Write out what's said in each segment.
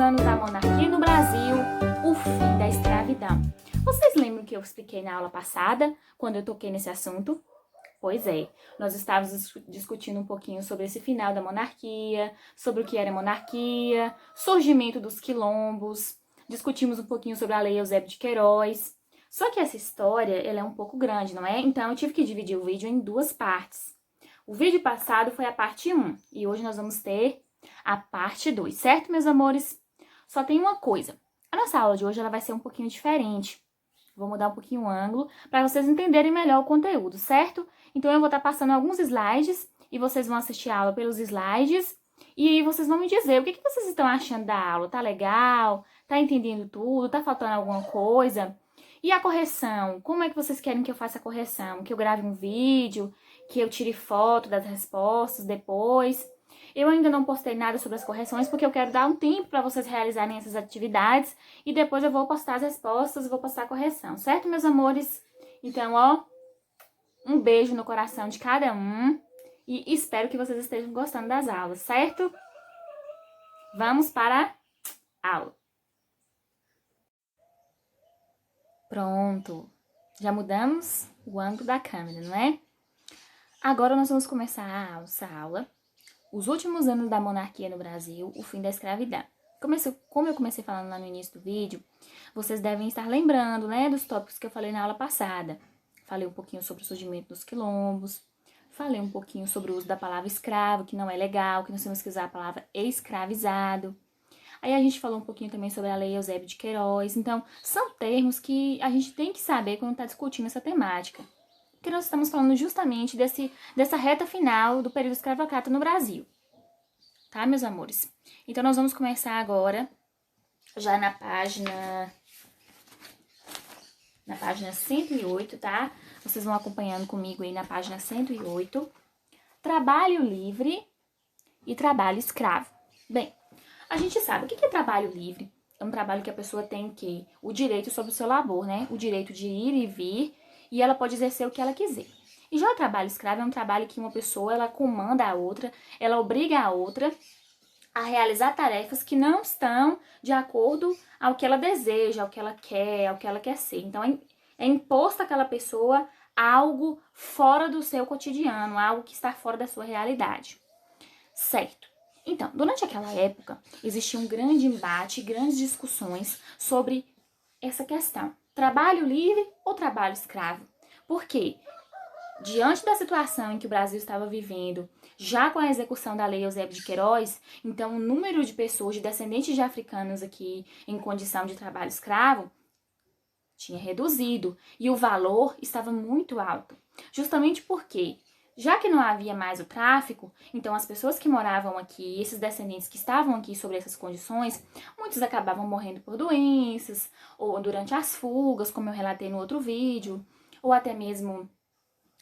anos da monarquia no Brasil, o fim da escravidão. Vocês lembram que eu expliquei na aula passada, quando eu toquei nesse assunto? Pois é, nós estávamos discutindo um pouquinho sobre esse final da monarquia, sobre o que era monarquia, surgimento dos quilombos, discutimos um pouquinho sobre a Lei Eusébio de Queiroz. Só que essa história, ela é um pouco grande, não é? Então eu tive que dividir o vídeo em duas partes. O vídeo passado foi a parte 1 e hoje nós vamos ter a parte 2, certo, meus amores? Só tem uma coisa, a nossa aula de hoje ela vai ser um pouquinho diferente. Vou mudar um pouquinho o ângulo para vocês entenderem melhor o conteúdo, certo? Então eu vou estar passando alguns slides e vocês vão assistir a aula pelos slides e aí vocês vão me dizer o que vocês estão achando da aula. Tá legal? Tá entendendo tudo? Tá faltando alguma coisa? E a correção? Como é que vocês querem que eu faça a correção? Que eu grave um vídeo? Que eu tire foto das respostas depois? Eu ainda não postei nada sobre as correções porque eu quero dar um tempo para vocês realizarem essas atividades e depois eu vou postar as respostas e vou postar a correção, certo, meus amores? Então, ó, um beijo no coração de cada um e espero que vocês estejam gostando das aulas, certo? Vamos para a aula. Pronto, já mudamos o ângulo da câmera, não é? Agora nós vamos começar a nossa aula. Os últimos anos da monarquia no Brasil, o fim da escravidão. Como eu comecei falando lá no início do vídeo, vocês devem estar lembrando, né, dos tópicos que eu falei na aula passada. Falei um pouquinho sobre o surgimento dos quilombos, falei um pouquinho sobre o uso da palavra escravo, que não é legal, que nós temos que usar a palavra escravizado. Aí a gente falou um pouquinho também sobre a Lei Eusébio de Queiroz. Então, são termos que a gente tem que saber quando está discutindo essa temática. Porque nós estamos falando justamente dessa reta final do período escravocrata no Brasil. Tá, meus amores? Então, nós vamos começar agora, já na página 108, tá? Vocês vão acompanhando comigo aí na página 108. Trabalho livre e trabalho escravo. Bem, a gente sabe o que é trabalho livre. É um trabalho que a pessoa tem o direito sobre o seu labor, né? O direito de ir e vir, e ela pode exercer o que ela quiser. E já o trabalho escravo é um trabalho que uma pessoa, ela comanda a outra, ela obriga a outra a realizar tarefas que não estão de acordo ao que ela deseja, ao que ela quer ser. Então, é imposto àquela pessoa algo fora do seu cotidiano, algo que está fora da sua realidade. Certo. Então, durante aquela época, existia um grande embate, grandes discussões sobre essa questão. Trabalho livre ou trabalho escravo? Por quê? Diante da situação em que o Brasil estava vivendo, já com a execução da Lei Eusébio de Queiroz, então o número de pessoas, de descendentes de africanos aqui em condição de trabalho escravo, tinha reduzido e o valor estava muito alto. Justamente porque, já que não havia mais o tráfico, então as pessoas que moravam aqui, esses descendentes que estavam aqui sobre essas condições, muitos acabavam morrendo por doenças, ou durante as fugas, como eu relatei no outro vídeo, ou até mesmo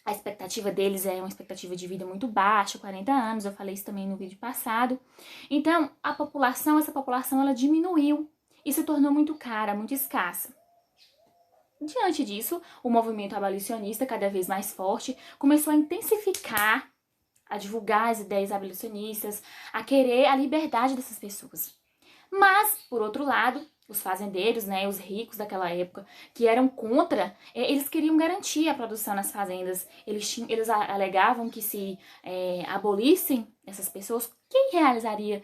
a expectativa deles é uma expectativa de vida muito baixa, 40 anos, eu falei isso também no vídeo passado. Então, essa população, ela diminuiu e se tornou muito cara, muito escassa. Diante disso, o movimento abolicionista, cada vez mais forte, começou a intensificar, a divulgar as ideias abolicionistas, a querer a liberdade dessas pessoas. Mas, por outro lado, os fazendeiros, né, os ricos daquela época, que eram contra, eles queriam garantir a produção nas fazendas. Eles alegavam que se abolissem essas pessoas, quem realizaria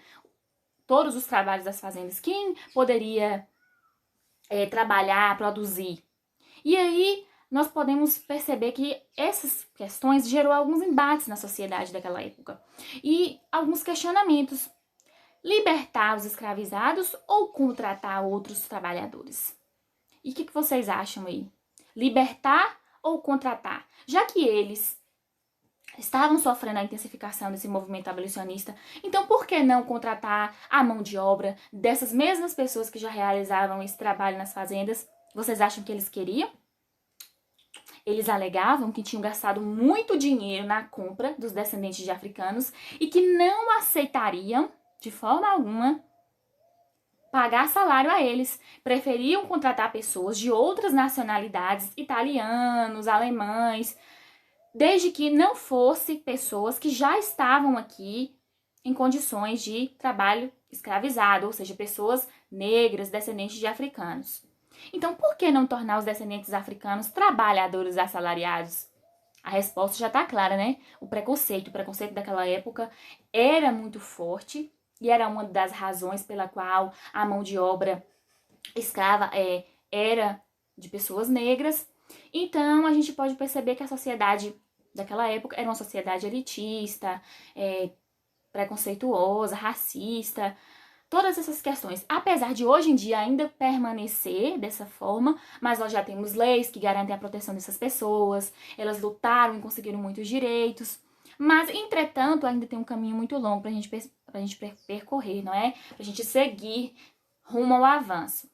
todos os trabalhos das fazendas? Quem poderia trabalhar, produzir? E aí, nós podemos perceber que essas questões gerou alguns embates na sociedade daquela época. E alguns questionamentos. Libertar os escravizados ou contratar outros trabalhadores? E o que vocês acham aí? Libertar ou contratar? Já que eles estavam sofrendo a intensificação desse movimento abolicionista, então por que não contratar a mão de obra dessas mesmas pessoas que já realizavam esse trabalho nas fazendas? Vocês acham que eles queriam? Eles alegavam que tinham gastado muito dinheiro na compra dos descendentes de africanos e que não aceitariam de forma alguma pagar salário a eles. Preferiam contratar pessoas de outras nacionalidades, italianos, alemães, desde que não fossem pessoas que já estavam aqui em condições de trabalho escravizado, ou seja, pessoas negras, descendentes de africanos. Então, por que não tornar os descendentes africanos trabalhadores assalariados? A resposta já está clara, né? O preconceito daquela época era muito forte e era uma das razões pela qual a mão de obra escrava era de pessoas negras. Então, a gente pode perceber que a sociedade daquela época era uma sociedade elitista, preconceituosa, racista, todas essas questões. Apesar de hoje em dia ainda permanecer dessa forma, mas nós já temos leis que garantem a proteção dessas pessoas, elas lutaram e conseguiram muitos direitos. Mas, entretanto, ainda tem um caminho muito longo pra gente percorrer, não é? Pra gente seguir rumo ao avanço.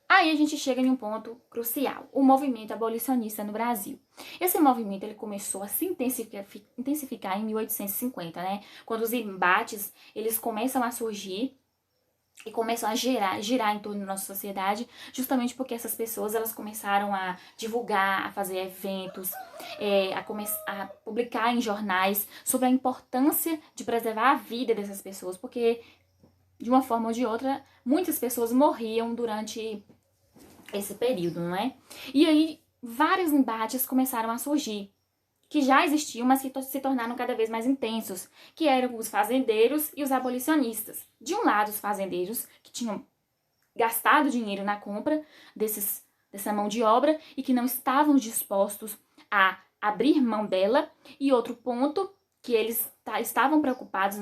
Aí a gente chega em um ponto crucial, o movimento abolicionista no Brasil. Esse movimento ele começou a se intensificar em 1850, né? Quando os embates eles começam a surgir e começam a girar em torno da nossa sociedade, justamente porque essas pessoas elas começaram a divulgar, a fazer eventos, a publicar em jornais sobre a importância de preservar a vida dessas pessoas, porque de uma forma ou de outra muitas pessoas morriam durante esse período, não é? E aí, vários embates começaram a surgir, que já existiam, mas que se tornaram cada vez mais intensos, que eram os fazendeiros e os abolicionistas. De um lado, os fazendeiros, que tinham gastado dinheiro na compra dessa mão de obra e que não estavam dispostos a abrir mão dela, e outro ponto, que eles estavam preocupados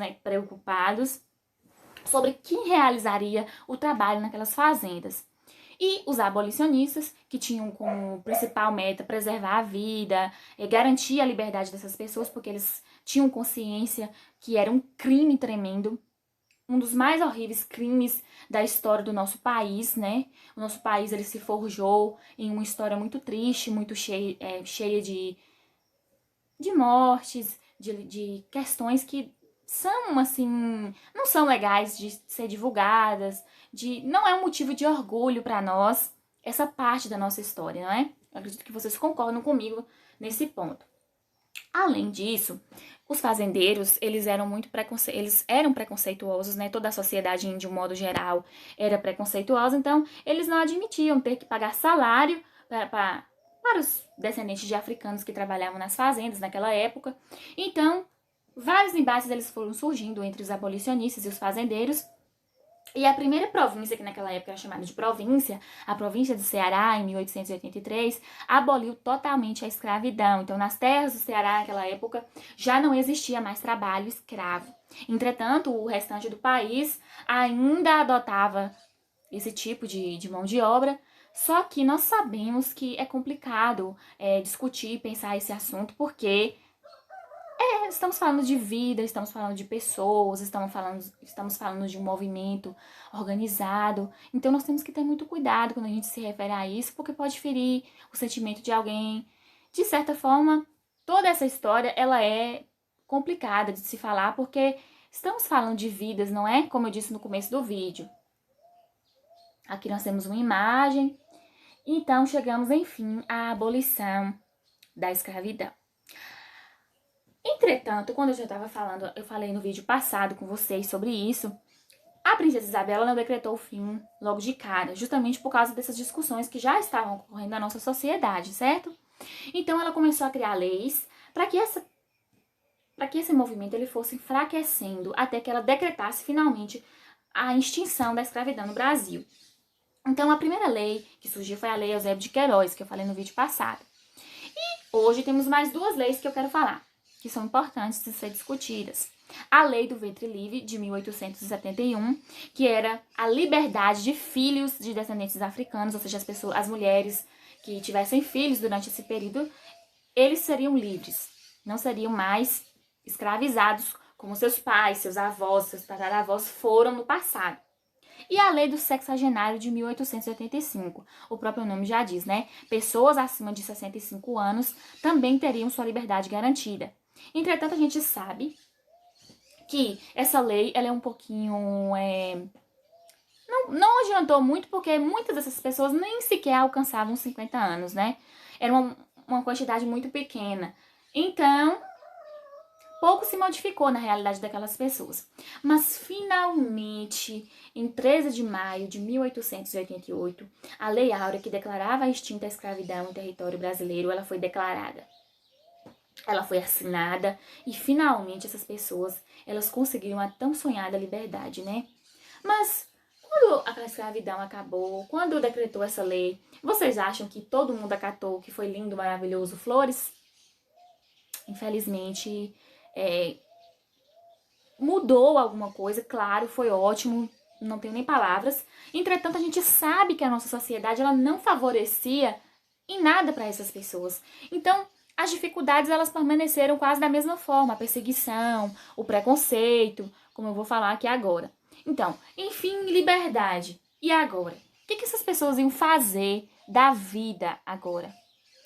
sobre quem realizaria o trabalho naquelas fazendas. E os abolicionistas, que tinham como principal meta preservar a vida, garantir a liberdade dessas pessoas, porque eles tinham consciência que era um crime tremendo, um dos mais horríveis crimes da história do nosso país, né? O nosso país ele se forjou em uma história muito triste, muito cheia de mortes, de questões que são, assim, não são legais de ser divulgadas, não é um motivo de orgulho para nós essa parte da nossa história, não é? Eu acredito que vocês concordam comigo nesse ponto. Além disso, os fazendeiros, eles eram preconceituosos, né? Toda a sociedade, de um modo geral, era preconceituosa, então eles não admitiam ter que pagar salário para os descendentes de africanos que trabalhavam nas fazendas naquela época. Então, vários embates eles foram surgindo entre os abolicionistas e os fazendeiros. E a primeira província, que naquela época era chamada de província, a província do Ceará, em 1883, aboliu totalmente a escravidão. Então, nas terras do Ceará, naquela época, já não existia mais trabalho escravo. Entretanto, o restante do país ainda adotava esse tipo de mão de obra, só que nós sabemos que é complicado discutir e pensar esse assunto, porque estamos falando de vida, estamos falando de pessoas, estamos falando de um movimento organizado. Então, nós temos que ter muito cuidado quando a gente se refere a isso, porque pode ferir o sentimento de alguém. De certa forma, toda essa história, ela é complicada de se falar, porque estamos falando de vidas, não é? Como eu disse no começo do vídeo. Aqui nós temos uma imagem. Então, chegamos, enfim, à abolição da escravidão. Entretanto, quando eu já estava falando, eu falei no vídeo passado com vocês sobre isso, a princesa Isabela não decretou o fim logo de cara, justamente por causa dessas discussões que já estavam ocorrendo na nossa sociedade, certo? Então, ela começou a criar leis para que esse movimento ele fosse enfraquecendo até que ela decretasse finalmente a extinção da escravidão no Brasil. Então, a primeira lei que surgiu foi a Lei Eusébio de Queiroz, que eu falei no vídeo passado. E hoje temos mais duas leis que eu quero falar, que são importantes de ser discutidas. A Lei do Ventre Livre, de 1871, que era a liberdade de filhos de descendentes africanos, ou seja, as mulheres que tivessem filhos durante esse período, eles seriam livres, não seriam mais escravizados como seus pais, seus avós, seus tataravós foram no passado. E a Lei do Sexagenário de 1885, o próprio nome já diz, né? Pessoas acima de 65 anos também teriam sua liberdade garantida. Entretanto, a gente sabe que essa lei, ela é um pouquinho... Não adiantou muito, porque muitas dessas pessoas nem sequer alcançavam 50 anos, né? Era uma quantidade muito pequena. Então, pouco se modificou na realidade daquelas pessoas. Mas, finalmente, em 13 de maio de 1888, a Lei Áurea, que declarava a extinta escravidão em território brasileiro, ela foi declarada. Ela foi assinada e, finalmente, essas pessoas, elas conseguiram a tão sonhada liberdade, né? Mas, quando a escravidão acabou, quando decretou essa lei, vocês acham que todo mundo acatou, que foi lindo, maravilhoso, flores? Infelizmente, mudou alguma coisa, claro, foi ótimo, não tenho nem palavras. Entretanto, a gente sabe que a nossa sociedade ela não favorecia em nada para essas pessoas. Então, as dificuldades elas permaneceram quase da mesma forma, a perseguição, o preconceito, como eu vou falar aqui agora. Então, enfim, liberdade. E agora? O que essas pessoas iam fazer da vida agora?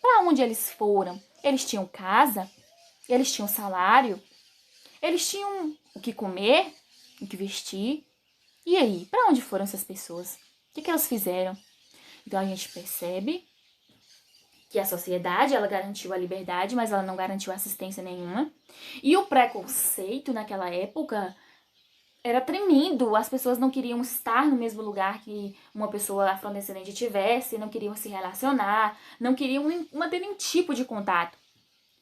Para onde eles foram? Eles tinham casa? Eles tinham salário? Eles tinham o que comer? O que vestir? E aí, para onde foram essas pessoas? O que elas fizeram? Então a gente percebe que a sociedade ela garantiu a liberdade, mas ela não garantiu assistência nenhuma. E o preconceito naquela época era tremendo. As pessoas não queriam estar no mesmo lugar que uma pessoa afrodescendente tivesse, não queriam se relacionar, não queriam manter nenhum tipo de contato.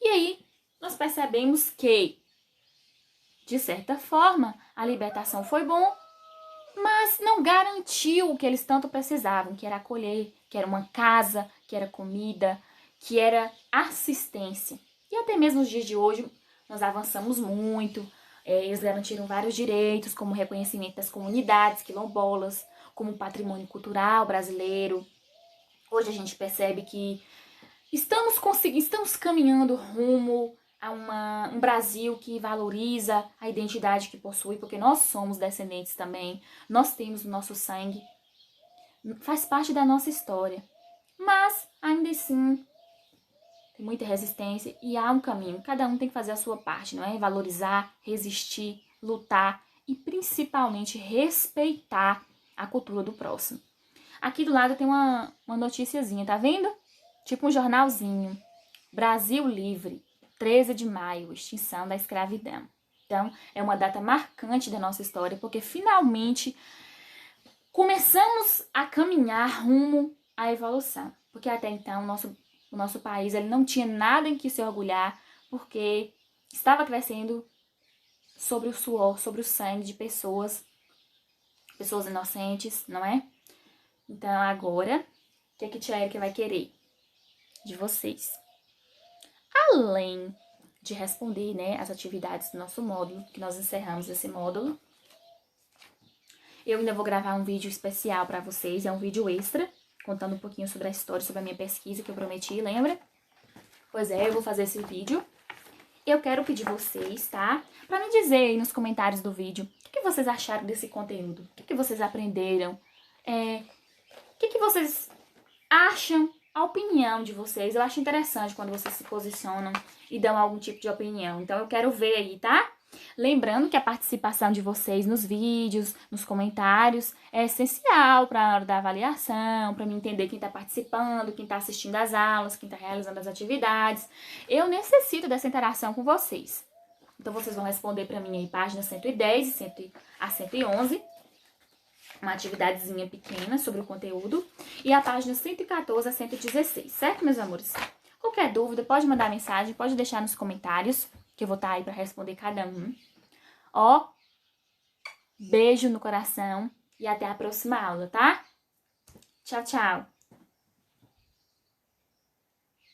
E aí nós percebemos que, de certa forma, a libertação foi bom, mas não garantiu o que eles tanto precisavam, que era acolher, que era uma casa, que era comida, que era assistência. E até mesmo nos dias de hoje, nós avançamos muito, eles garantiram vários direitos, como o reconhecimento das comunidades quilombolas, como patrimônio cultural brasileiro. Hoje a gente percebe que estamos caminhando rumo a um Brasil que valoriza a identidade que possui, porque nós somos descendentes também, nós temos o nosso sangue, faz parte da nossa história. Mas, ainda assim, tem muita resistência e há um caminho. Cada um tem que fazer a sua parte, não é? Valorizar, resistir, lutar e, principalmente, respeitar a cultura do próximo. Aqui do lado tem uma noticiazinha, tá vendo? Tipo um jornalzinho. Brasil livre, 13 de maio, extinção da escravidão. Então, é uma data marcante da nossa história, porque finalmente começamos a caminhar rumo à evolução. Porque até então o nosso país ele não tinha nada em que se orgulhar, porque estava crescendo sobre o suor, sobre o sangue de pessoas inocentes, não é? Então agora, o que a tia Erika vai querer de vocês? Além de responder, né, as atividades do nosso módulo, que nós encerramos esse módulo, eu ainda vou gravar um vídeo especial para vocês, é um vídeo extra, contando um pouquinho sobre a história, sobre a minha pesquisa que eu prometi, lembra? Pois é, eu vou fazer esse vídeo. Eu quero pedir vocês, tá? Para me dizer aí nos comentários do vídeo o que vocês acharam desse conteúdo, o que vocês aprenderam, o que vocês acham, a opinião de vocês. Eu acho interessante quando vocês se posicionam e dão algum tipo de opinião. Então eu quero ver aí, tá? Lembrando que a participação de vocês nos vídeos, nos comentários, é essencial para a hora da avaliação, para mim entender quem está participando, quem está assistindo às aulas, quem está realizando as atividades. Eu necessito dessa interação com vocês. Então, vocês vão responder para mim aí páginas 110 a 111, uma atividadezinha pequena sobre o conteúdo, e a página 114 a 116, certo, meus amores? Qualquer dúvida, pode mandar mensagem, pode deixar nos comentários, que eu vou estar aí para responder cada um. Ó, beijo no coração e até a próxima aula, tá? Tchau, tchau!